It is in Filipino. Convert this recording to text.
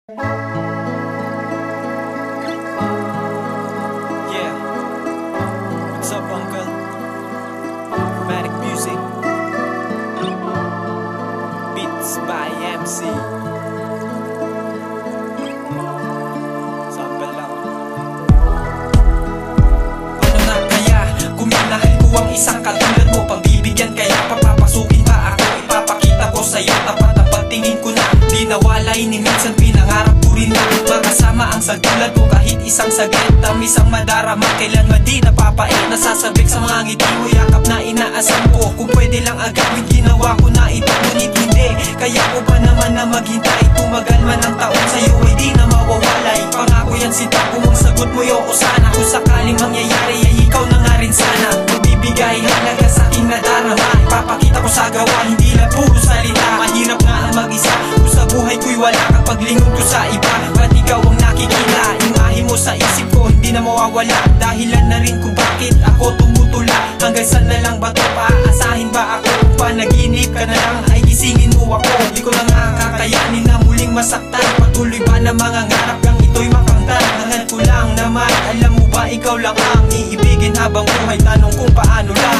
Yeah, what's up, Uncle? Dramatic music, beats by MC. Sample lang. Ano na kaya kung minahal ko ang isang katulad mo? Pagbibigyan kaya papapasukin ba ako? Ipapakita ko sa'yo tapat na pagtingin ko na di nawalay ni minsan pinangarap ko rin na makasama ang sagulad ko kahit isang saglit. Tamis ang madarama, kailanman di napapait. Nasasabik sa mga ngiti mo, yakap na inaasam ko. Kung pwede lang agawin, ginawa ko na ito, ngunit hindi. Kaya ko ba naman na maghintay? Tumagal man ang taon sa'yo ay di na mawawalay. Pangako yan sinta, kung ang sagot mo yoko sana. Kung sakaling mangyayari ay ikaw na nga rin sana. Magbibigay halaga sa aking nadarama, ipapakita ko sa gawa, hindi lang puro salita. Mahirap nga ang mag-isa kung sa buhay ko'y wala kang paglingon ko sa iba. Ba't ikaw ang nakikita? Imahe mo sa isip ko, hindi na mawawala. Dahilan na rin kung bakit ako tumutula. Hanggang saan na lang ba ito? Paasahin ba ako? Kung panaginip ka na lang ay gisingin mo ako. Di ko na nga kakayanin na muling masaktan. Patuloy ba na mga ngarap kang ito'y makamtan? Hangad ko lang naman, alam mo ba ikaw lang ang iibigin habang buhay? Tanong kung paano lang.